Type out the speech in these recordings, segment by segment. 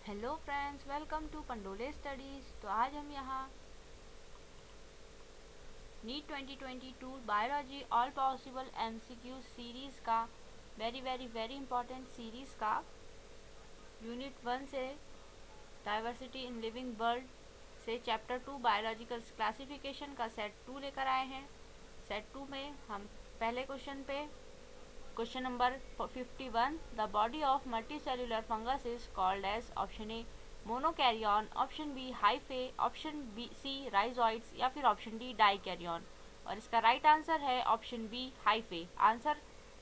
Hello friends, welcome to Pandole studies. तो आज हम यहाँ NEET 2022 biology all possible MCQ series का वेरी इंपॉर्टेंट सीरीज़ का यूनिट 1 से डाइवर्सिटी इन लिविंग वर्ल्ड से चैप्टर 2 बायोलॉजिकल क्लासिफिकेशन का सेट 2 लेकर आए हैं। सेट 2 में हम पहले क्वेश्चन पे question number 51, the body of multicellular fungus is called as option A monokaryon, option B hyphae, option B C rhizoids या फिर ऑप्शन डी डाइकैरियन। और इसका राइट आंसर है ऑप्शन बी हाइफे। आंसर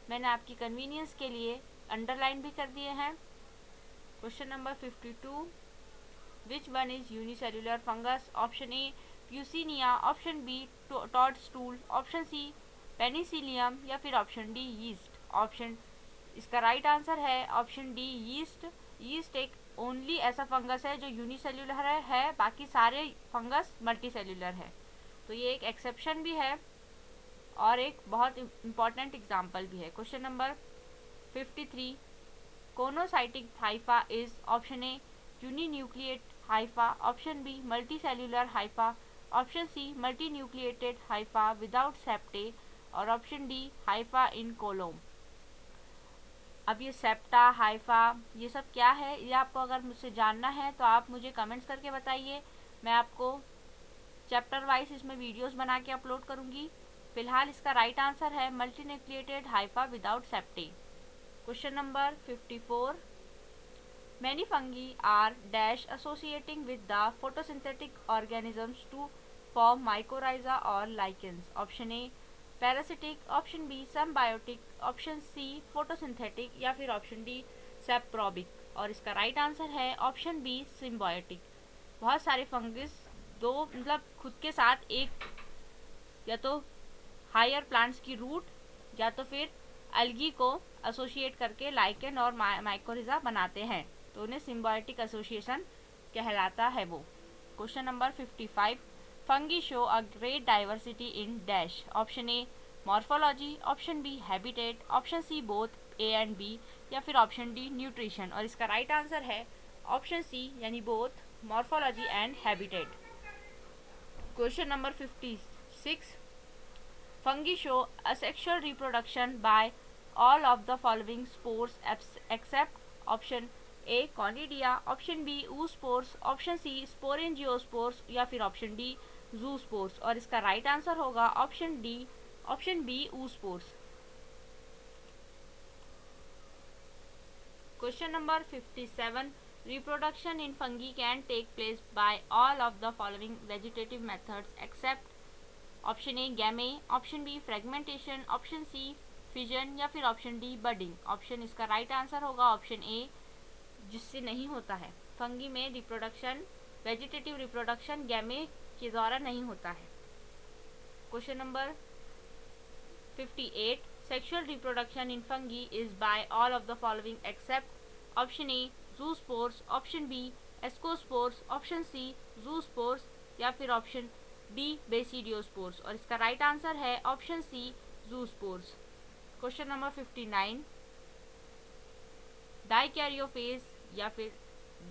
मैंने आपकी कन्वीनियंस के लिए अंडरलाइन भी कर दिए हैं। Question number 52, which one is unicellular fungus, option A Puccinia, option B toadstool, option C Penicillium या फिर ऑप्शन डी यीस्ट। ऑप्शन इसका राइट आंसर है ऑप्शन डी यीस्ट। यीस्ट एक ओनली ऐसा फंगस है जो यूनिसेल्युलर है, बाकी सारे फंगस मल्टीसेल्युलर है। तो ये एक एक्सेप्शन भी है और एक बहुत इम्पॉर्टेंट एग्जाम्पल भी है। Question number 53, coenocytic hypha is option A uninucleate hypha, option B multicellular hypha, option C multinucleated hypha without septae और option D hypha in coelom. अब ये सेप्टा, हाइफा, ये सब क्या है, ये आपको अगर मुझसे जानना है तो आप मुझे कमेंट्स करके बताइए। मैं आपको चैप्टर वाइज इसमें वीडियोस बना के अपलोड करूँगी। फिलहाल इसका राइट आंसर है multinucleated hypha without septae. Question number 54, many fungi are dash associating with the photosynthetic organisms to form mycorrhiza और lichens. Option A parasitic, option B symbiotic, option C photosynthetic या फिर option D saprobic. और इसका right answer है option B symbiotic. बहुत सारे fungus दो मतलब खुद के साथ एक या तो हायर प्लांट्स की रूट या तो फिर एल्गी को एसोसिएट करके लाइकेन और माइकोरिजा बनाते हैं, तो उन्हें सिम्बायोटिक एसोसिएशन कहलाता है वो। Question number 55, fungi show a great diversity in dash, option A morphology, option B habitat, option C both A and B या फिर ऑप्शन डी न्यूट्रिशन। और इसका राइट आंसर है ऑप्शन सी यानी both morphology and habitat. Question number 56, fungi show asexual reproduction by all of the following spores except option A conidia, option B oospores, option C sporangiospores या फिर option D zoospores. और इसका right answer होगा option D, option B oospores। Question number 57, reproduction in fungi can take place by all of the following vegetative methods except option A gemmae, option B fragmentation, option C fission या फिर option D budding. Option इसका right answer होगा option A, जिससे नहीं होता है। Fungi में reproduction, vegetative reproduction गैमे के द्वारा नहीं होता है। Question number 58, sexual reproduction in fungi is by all of the following except option A zoospores, option B ascospores, option C zoospores या फिर ऑप्शन डी बेसिडियोस्पोर्स। और इसका राइट आंसर है option C zoospores. Question number 59, dikaryophase या फिर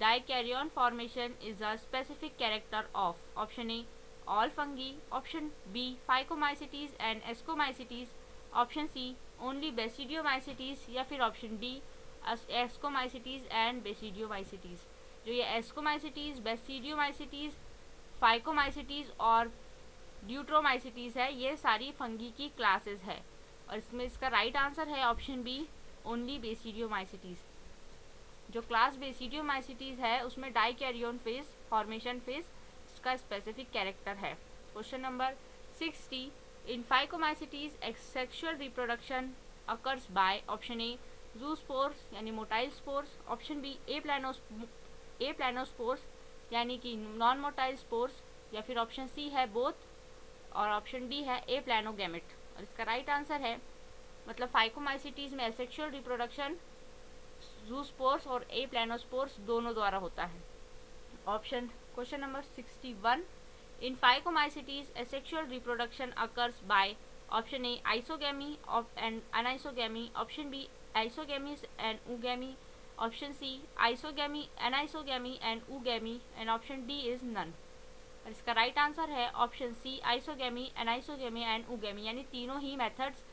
dikaryon formation is a specific character of option A all fungi, option B phycomycetes and ascomycetes, option C only basidiomycetes या फिर option D ascomycetes and basidiomycetes. जो ये ascomycetes, basidiomycetes, phycomycetes और Deuteromycetes है, ये सारी फंगी की क्लासेस है। और इसमें इसका राइट आंसर है ऑप्शन बी ओनली बेसिडियोमाइसिटीज। जो क्लास बेसिडियोमाइसिटीज है उसमें डाइकैरियन फेज फॉर्मेशन फेज इसका स्पेसिफिक कैरेक्टर है। Question number 60, in phycomycetes sexual reproduction occurs by option A zoospores यानी मोटाइल स्पोर्स, ऑप्शन बी ए प्लानोस्पोर्स यानी कि नॉन मोटाइल स्पोर्स या फिर ऑप्शन सी है बोथ और ऑप्शन डी है ए प्लानोगैमेट। और इसका राइट आंसर है मतलब फाइकोमाइसिटीज में एसेक्सुअल रिप्रोडक्शन जूस्पोर्स और ए प्लानोस्पोर्स दोनों द्वारा होता है। Option question number 61, in Phycomycetes asexual reproduction occurs by option A isogamy and anisogamy, option B isogamy and oogamy, option C isogamy, anisogamy and oogamy, and option D is none. और इसका right answer है option C isogamy, anisogamy and oogamy, यानी तीनों ही methods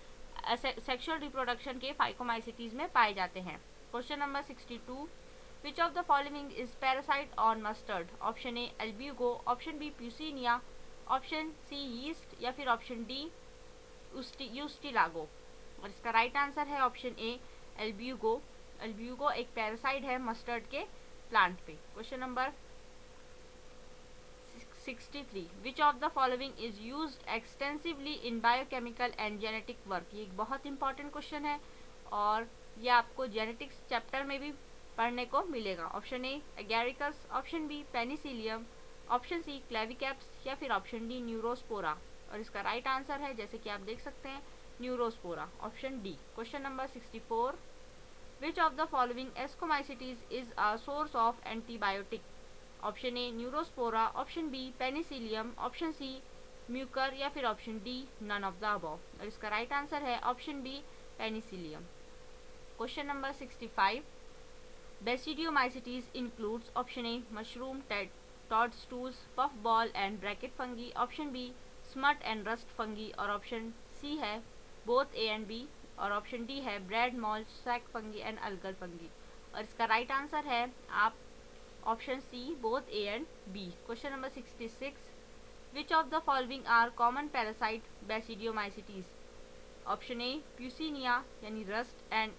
sexual reproduction के Phycomycetes में पाए जाते हैं। Question number 62, which of the following is parasite on mustard? Option A Albugo, option B Puccinia, option C yeast या फिर ऑप्शन डी यूस्टिलागो। और इसका राइट आंसर है ऑप्शन ए एल्ब्यूगो। एल्ब्यूगो एक पैरासाइट है मस्टर्ड के प्लांट पे। Question number 63, which of the following is used extensively in biochemical and genetic work? ये एक बहुत इंपॉर्टेंट क्वेश्चन है और ये आपको जेनेटिक्स चैप्टर में भी पढ़ने को मिलेगा। Option A Agaricus, option B Penicillium, option C Claviceps या फिर ऑप्शन डी न्यूरोस्पोरा। और इसका राइट आंसर है, जैसे कि आप देख सकते हैं, Neurospora, option D. Question number 64, which of the following Ascomycetes is a source of antibiotic? Option A Neurospora, option B Penicillium, option C Mucor या फिर option D none of the above. और इसका राइट आंसर है option B Penicillium. Question number 65, Basidiomycetes includes option A mushroom, toadstools, puff ball and bracket fungi, option B smut and rust fungi, और option C है both A and B, और option D है bread mould, sac fungi and algal fungi. और इसका right answer है आप option C both A and B. Question number 66, which of the following are common parasite basidiomycetes? Option A puccinia यानी rust and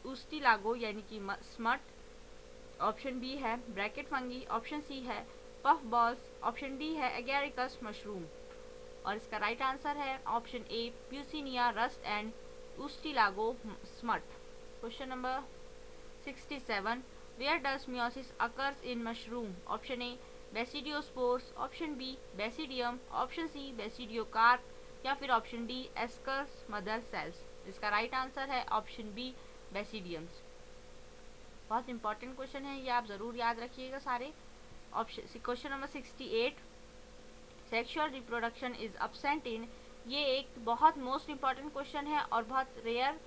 ustilago यानी कि smut, option B है bracket fungi, option C है puff balls, option D है एगैरिकस mushroom. और इसका right answer है option A Puccinia, rust and Ustilago, smut. Question number 67, where does meiosis occurs in mushroom? Option A basidiospores, option B basidium, option C basidiocarp या फिर option D ascus mother cells. इसका right answer है option B basidiums. बहुत important question है, ये आप ज़रूर याद रखिएगा सारे। Option question number 68, sexual reproduction is absent इन? ये एक बहुत मोस्ट इंपॉर्टेंट क्वेश्चन है और बहुत रेयर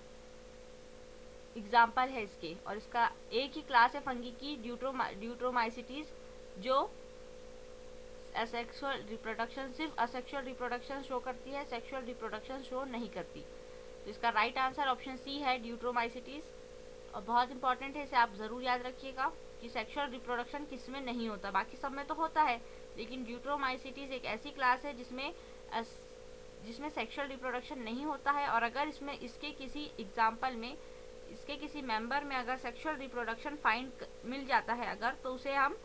एग्जाम्पल है इसके। और इसका एक ही क्लास है फंगी की, ड्यूट्रोमाइसिटीज, जो असेक्सुअल रिप्रोडक्शन, सिर्फ असेक्सुअल रिप्रोडक्शन शो करती है, सेक्सुअल रिप्रोडक्शन शो नहीं करती। तो इसका राइट आंसर ऑप्शन सी है ड्यूट्रोमाइसिटीज। और बहुत इंपॉर्टेंट है, इसे आप ज़रूर याद रखिएगा कि सेक्सुअल रिप्रोडक्शन किस में नहीं होता, बाकी सब में तो होता है, लेकिन ड्यूट्रोमाइसिटीज एक ऐसी क्लास है जिसमें सेक्सुअल रिप्रोडक्शन नहीं होता है। और अगर इसमें इसके किसी एग्जाम्पल में, इसके किसी मेंबर में अगर सेक्सुअल रिप्रोडक्शन फाइंड मिल जाता है अगर, तो उसे हम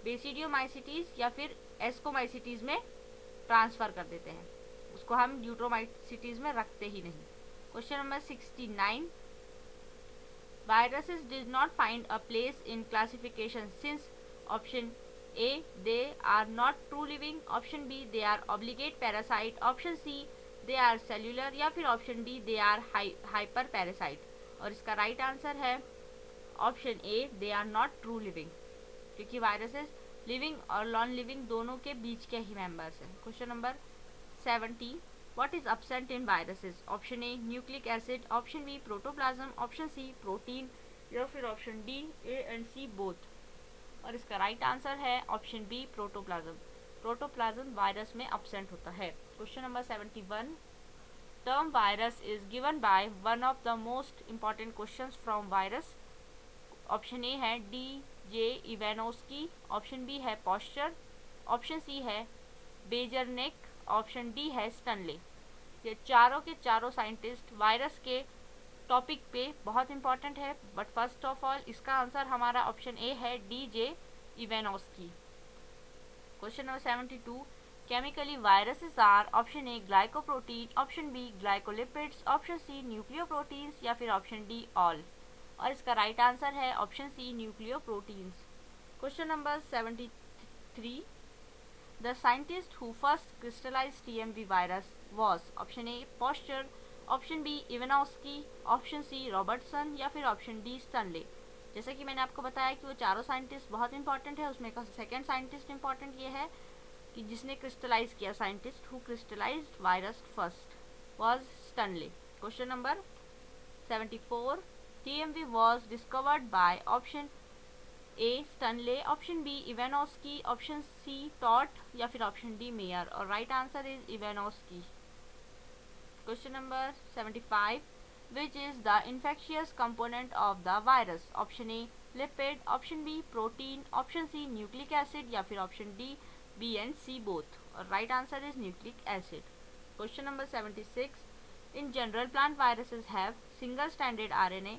बेसिडियोमाइसिटीज या फिर एस्कोमाइसिटीज में ट्रांसफ़र कर देते हैं, उसको हम ड्यूट्रोमाइसिटीज में रखते ही नहीं। Question number 69, viruses did not find a place in classification since option A they are not true living, option B they are obligate parasite, option C they are cellular या फिर option D they are hyper parasite। और इसका right answer है option A they are not true living, क्योंकि viruses living और non living दोनों के बीच के ही मेंबर्स हैं। Question number 70, what is absent in viruses? Option A nucleic acid, option B protoplasm, option C protein या फिर option D A and C both. और इसका राइट आंसर है option B protoplasm. Protoplasm virus में absent होता है। Question number 71, term virus is given by one of the most important questions from virus। Option A है D J इवेनोस्की, option B है posture, option C है बेजरनेक, option D है स्टनले। ये चारों के चारों साइंटिस्ट वायरस के टॉपिक पे बहुत इंपॉर्टेंट है, बट फर्स्ट ऑफ ऑल इसका आंसर हमारा ऑप्शन ए है D J Ivanowsky. Question number 72, chemically viruses are option A glycoprotein, option B glycolipids, option C nucleoproteins या फिर ऑप्शन डी ऑल। और इसका राइट आंसर है option C nucleoproteins. Question number 73, the scientist who first crystallize TMV virus was? Option A Pasteur, option B Ivanowsky, option C Robertson या फिर option D स्टनले। जैसे कि मैंने आपको बताया कि वो चारों साइंटिस्ट बहुत इंपॉर्टेंट है, उसमें का सेकेंड साइंटिस्ट इंपॉर्टेंट ये है कि जिसने क्रिस्टलाइज किया, scientist who crystallized virus first was Stanley. Question number 74, TMV was discovered by option A Stanley, option B Ivanovsky, option C Todd या फिर option D Mayer, और right answer is Ivanovsky. Question number 75. Which is the infectious component of the virus? Option A lipid, option B protein, option C nucleic acid या फिर option D B and C both, और right answer is nucleic acid. Question number 76. In general, plant viruses have single stranded RNA,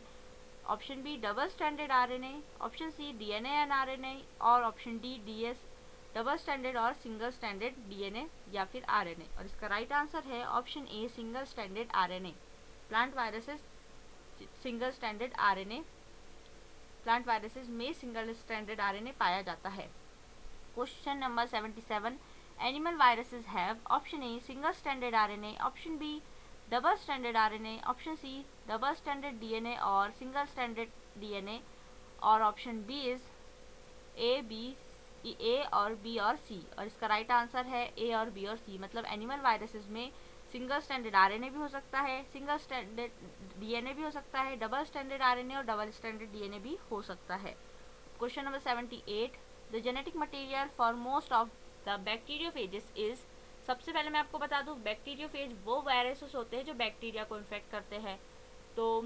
option B double stranded RNA, option C DNA and RNA, और option D DS double standard और single standard DNA या फिर RNA, और इसका right answer है option A single standard RNA. Plant viruses single standard RNA, plant viruses में single standard RNA पाया जाता है. Question number 77. Animal viruses have option A single standard RNA, option B double standard RNA, option C double standard DNA और single standard DNA, और option B is A और B और सी, और इसका right answer है ए और बी और सी. मतलब एनिमल वायरसेस में सिंगल स्टैंडर्ड आरएनए भी हो सकता है, सिंगल स्टैंडर्ड डीएनए भी हो सकता है, डबल स्टैंडर्ड आरएनए और डबल स्टैंडर्ड डीएनए भी हो सकता है. Question number 78. The genetic material for most of the bacteriophages is. सबसे पहले मैं आपको बता दूं, बैक्टीरियोफेज वो वायरसेस होते हैं जो बैक्टीरिया को इन्फेक्ट करते हैं. तो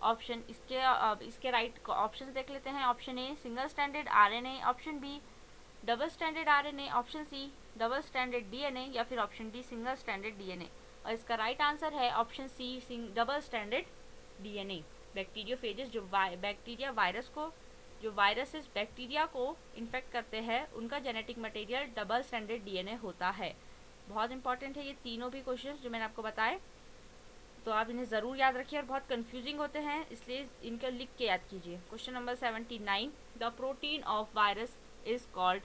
ऑप्शन इसके राइट ऑप्शन देख लेते हैं. Option A single standard RNA, option B double standard RNA, option C double standard DNA या फिर option D single standard DNA, और इसका राइट आंसर है option C double standard DNA. Bacteriophages जो बैक्टीरिया वायरस को, जो वायरसेस बैक्टीरिया को infect करते हैं, उनका genetic material double standard DNA होता है. बहुत इंपॉर्टेंट है ये तीनों भी क्वेश्चन जो मैंने आपको बताए, तो आप इन्हें ज़रूर याद रखिए, और बहुत कंफ्यूजिंग होते हैं इसलिए इनको लिख के याद कीजिए. Question number 79. The protein of virus is called.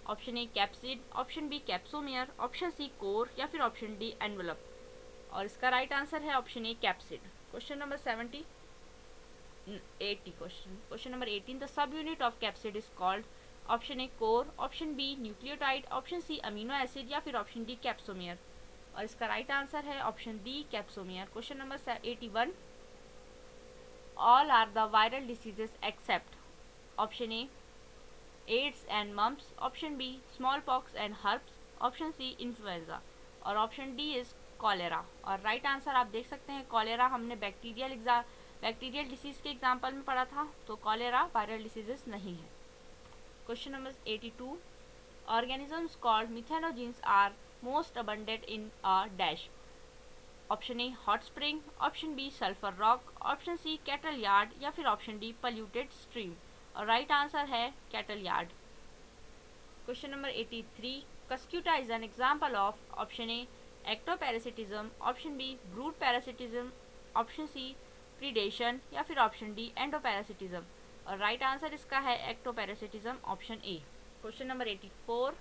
Option A capsid, option B capsomere, option C core या फिर ऑप्शन डी एनवेलप, और इसका राइट आंसर है option A capsid. Question number 80 question number 18. The subunit of capsid is called. Option A core, option B nucleotide, option C amino acid या फिर option D capsomere, और इसका right answer है option D capsomere. Question number 81. All are the viral diseases except. Option A AIDS and mumps, option B small pox and herbs, option C influenza, और option D is cholera, और right answer आप देख सकते हैं cholera हमने bacterial disease के example में पढ़ा था, तो कॉलेरा वायरल डिसीजेस नहीं है. Question number 82. Organisms called methanogens are most abundant in a dash. Option A hot spring, option B sulphur rock, option C cattle yard या फिर ऑप्शन डी पल्यूटेड स्ट्रीम, और right answer है cattle yard. Question number 83. Cuscuta is an example of. Option A ectoparasitism, option B brood parasitism, option C predation या फिर option D एंडोपैरासिटिज्म, और right answer इसका है ectoparasitism, option A. Question number 84.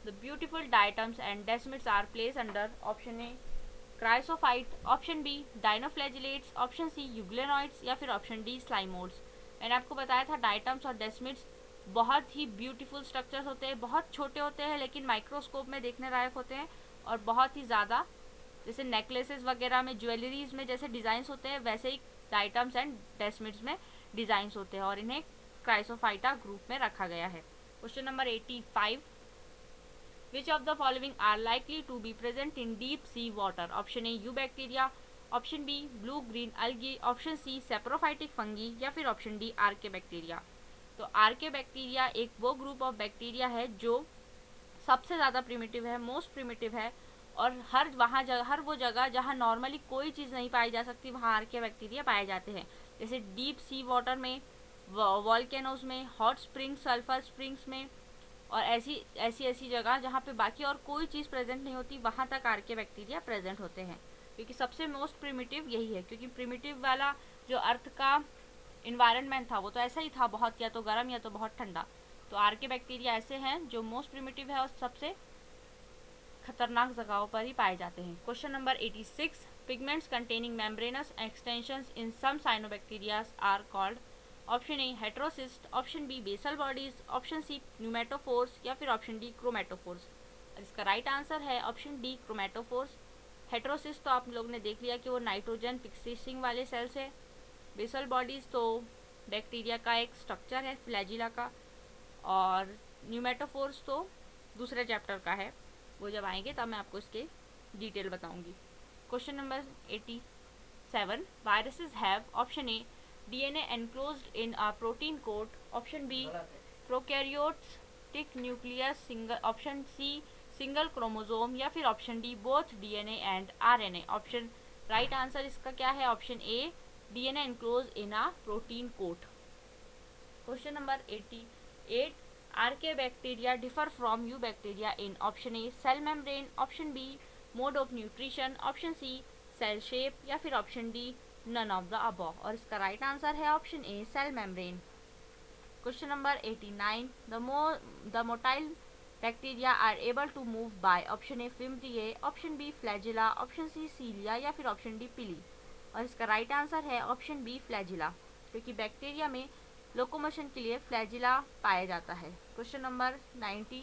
The beautiful diatoms and desmids are place under. Option A chrysophyte, option B dinoflagellates, option C euglenoids या फिर option D स्लाइमोड्स. मैंने आपको बताया था डायटम्स और डेस्मिड्स बहुत ही ब्यूटीफुल स्ट्रक्चर्स होते हैं, बहुत छोटे होते हैं लेकिन माइक्रोस्कोप में देखने लायक होते हैं, और बहुत ही ज़्यादा जैसे नेकलेसेस वगैरह में, ज्वेलरीज में जैसे डिज़ाइंस होते हैं, वैसे ही डायटम्स एंड डेस्मिड्स में डिज़ाइंस होते हैं, और इन्हें क्राइसोफाइटा ग्रुप में रखा गया है. Question number 85. Which of the following are likely to be present in deep sea water? Option A Eubacteria, option B blue green algae, option C saprophytic fungi या फिर ऑप्शन डी आर्केबैक्टीरिया. तो आर्केबैक्टीरिया एक वो group of bacteria है जो सबसे ज़्यादा primitive है, मोस्ट प्रिमिटिव है, और हर वो जगह जहाँ नॉर्मली कोई चीज़ नहीं पाई जा सकती वहाँ आर्केबैक्टीरिया पाए जाते हैं. जैसे डीप सी वाटर में, वॉल्केनोज में, हॉट स्प्रिंग्स, सल्फर स्प्रिंग्स में, और ऐसी जगह जहाँ पे बाकी और कोई चीज़ प्रेजेंट नहीं होती वहाँ तक आर्केबैक्टीरिया प्रेजेंट होते हैं, क्योंकि सबसे मोस्ट प्रिमिटिव यही है. क्योंकि प्रिमिटिव वाला जो अर्थ का इन्वायरमेंट था वो तो ऐसा ही था, बहुत या तो गर्म या तो बहुत ठंडा. तो आर्केबैक्टीरिया ऐसे हैं जो मोस्ट प्रिमिटिव है और सबसे खतरनाक जगहों पर ही पाए जाते हैं. Question number 86. Pigments containing membranous extensions in some cyanobacterias are called. Option A heterocyst, option B basal bodies, option C pneumatophores या फिर ऑप्शन डी क्रोमेटोफोर्स. इसका राइट आंसर है ऑप्शन डी क्रोमेटोफोर्स. हेट्रोसिस्ट तो आप लोग ने देख लिया कि वो नाइट्रोजन फिक्सिंग वाले सेल्स है, बेसल बॉडीज़ तो बैक्टीरिया का एक स्ट्रक्चर है फ्लैजिला का, और न्यूमेटोफोर्स तो दूसरे चैप्टर का है, वो जब आएंगे तब मैं आपको इसके डिटेल बताऊंगी। Question number 87, viruses have option A DNA enclosed in a protein coat, option B prokaryotes tick nucleus single, option C single chromosome, या फिर option D both DNA and RNA. Option right answer इसका क्या है? Option A DNA enclose in a protein coat. Question number 88, archaebacteria differ from eubacteria in option A cell membrane, option B mode of nutrition, option C cell shape, या फिर option D none of the above. और इसका right answer है option A cell membrane. Question number 89, the motile bacteria are able to move by, option A fimbriae, option B flagella, option C cilia, या फिर option D pili. और इसका right answer है option B flagella, क्योंकि bacteria में locomotion के लिए flagella पाया जाता है। Question number 90,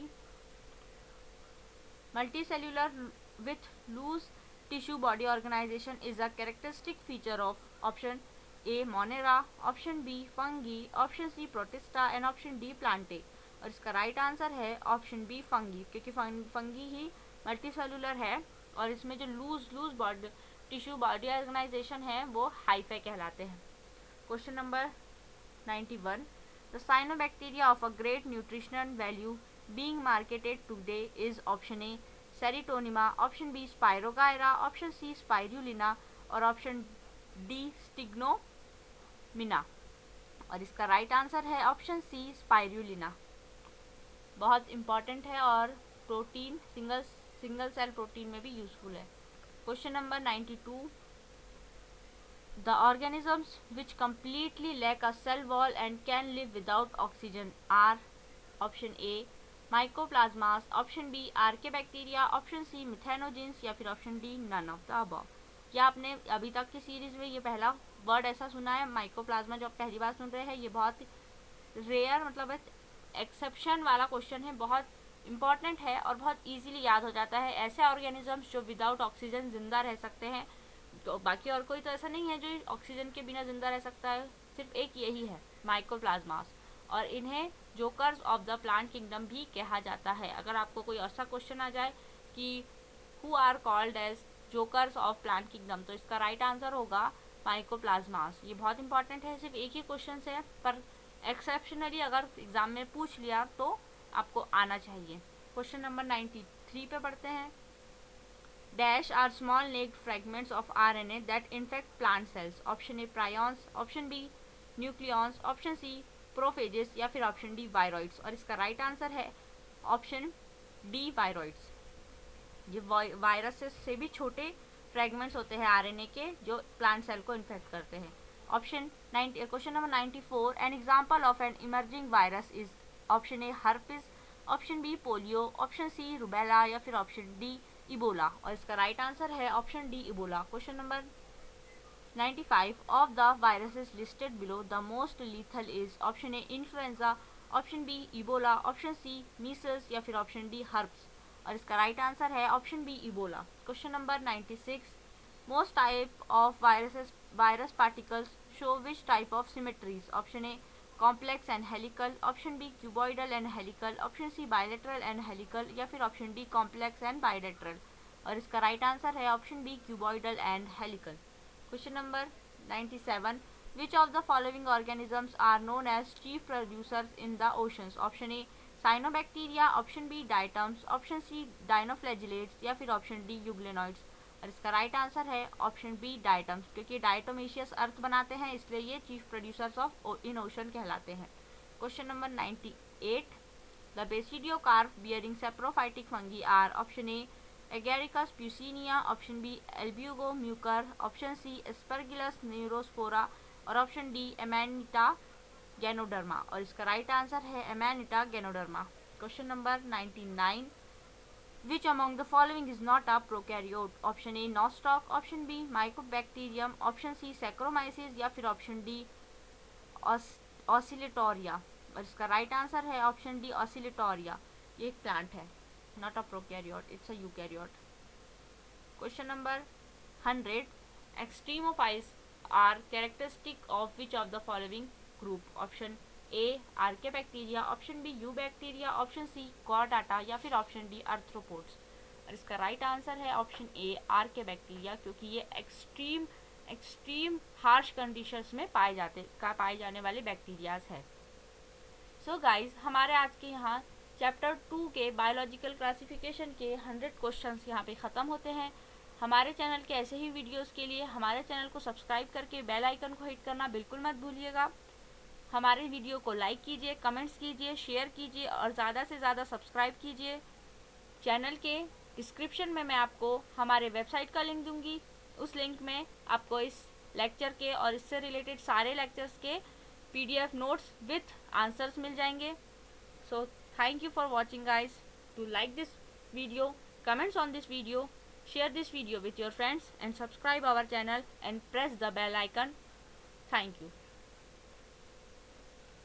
multicellular with loose tissue body organisation is a characteristic feature of, option A Monera, option B fungi, option C Protista, and option D Plantae. और इसका right answer है option B fungi, क्योंकि fungi ही multicellular है, और इसमें जो loose body tissue body organisation है वो हाइफे कहलाते हैं। Question number 91, the cyanobacteria of a great nutritional value being marketed today is option A Seritonima, option B Spirogyra, option C Spirulina, और ऑप्शन डी स्टिग्नोमिना। और इसका राइट आंसर है option सी spirulina. बहुत important है और प्रोटीन सिंगल सेल प्रोटीन में भी useful है। Question number 92, the organisms which completely lack a cell wall and can live without oxygen are, option A mycoplasmas, option B archaebacteria, option C methanogens, या फिर option D none of the above. क्या आपने अभी तक की series में ये पहला वर्ड ऐसा सुना है माइकोप्लाज्मा, जो आप पहली बार सुन रहे हैं? ये बहुत रेयर मतलब एक्सेप्शन वाला क्वेश्चन है, बहुत इंपॉर्टेंट है और बहुत इजीली याद हो जाता है। ऐसे ऑर्गेनिजम्स जो विदाउट ऑक्सीजन जिंदा रह सकते हैं, तो बाकी और कोई तो ऐसा नहीं है जो ऑक्सीजन के बिना जिंदा रह सकता है, सिर्फ एक यही है माइकोप्लाज्मास। और इन्हें jokers of the plant kingdom भी कहा जाता है। अगर आपको कोई ऐसा क्वेश्चन आ जाए कि who are called as jokers of plant kingdom, तो इसका राइट आंसर होगा माइकोप्लाज्मास। ये बहुत इंपॉर्टेंट है, सिर्फ एक ही क्वेश्चन से, पर एक्सेप्शनली अगर एग्जाम में पूछ लिया तो आपको आना चाहिए। क्वेश्चन नंबर 93 पे पढ़ते हैं। Dash are small naked fragments of RNA that infect plant cells, option A prions, option B nucleons, option C prophages, या फिर ऑप्शन डी वायरॉइड्स। और इसका राइट आंसर है ऑप्शन डी वायरॉइड्स। ये वायरसेस से भी छोटे फ्रेगमेंट्स होते हैं आरएनए के, जो प्लांट सेल को इन्फेक्ट करते हैं। Question number 94, an example of an emerging virus is, option A herpes, option B polio, option C rubella, या फिर ऑप्शन डी इबोला। और इसका राइट आंसर है option D Ebola. Question number 95, of the viruses listed below, the most lethal is, option A influenza, option B Ebola, option C measles, या फिर option D herpes। और इसका right answer है option B Ebola. Question number 96, most type of virus particles show which type of symmetries, option A complex and helical, option B cuboidal and helical, option C bilateral and helical, या फिर option D complex and bilateral। और इसका right answer है option B cuboidal and helical। Question number 97, which of the following organisms are known as chief producers in the oceans, option A cyanobacteria, option B diatoms, option C dinoflagellates, या फिर option D euglenoids. और इसका right answer है option B diatoms, क्योंकि diatomaceous earth बनाते हैं, इसलिए ये chief producers of in ocean कहलाते हैं। Question number 98, the basidiocarp bearing saprophytic fungi are, option A Agaricus Puccinia, option B Albugo Mucor, option C Aspergillus Neurospora, और option D Amanita Ganoderma. और इसका right answer है Amanita Ganoderma. Question number 99, which among the following is not a prokaryote, option A nostoc, option B mycobacterium, option C saccharomyces, या फिर option D oscillatoria. और इसका right answer है option D oscillatoria. ये एक plant है, not a prokaryote, it's a eukaryote. Question number 100, extremophiles are characteristic of which of the following group? Option A archaebacteria, option B eubacteria, option C Chordata या फिर option D arthropods. और इसका right answer है option A archaebacteria, क्योंकि ये extreme harsh conditions में पाए जाने वाले बैक्टीरियाज है। सो गाइज, हमारे आज के यहाँ चैप्टर 2 के बायोलॉजिकल क्लासिफिकेशन के 100 क्वेश्चंस यहाँ पे ख़त्म होते हैं। हमारे चैनल के ऐसे ही वीडियोस के लिए हमारे चैनल को सब्सक्राइब करके बेल आइकन को हिट करना बिल्कुल मत भूलिएगा। हमारे वीडियो को लाइक कीजिए, कमेंट्स कीजिए, शेयर कीजिए और ज़्यादा से ज़्यादा सब्सक्राइब कीजिए। चैनल के डिस्क्रिप्शन में मैं आपको हमारे वेबसाइट का लिंक दूंगी। उस लिंक में आपको इस लेक्चर के और इससे रिलेटेड सारे लेक्चर्स के PDF नोट्स विथ आंसर्स मिल जाएंगे। So thank you for watching guys. To like this video, comments on this video, share this video with your friends and subscribe our channel and press the bell icon. Thank you.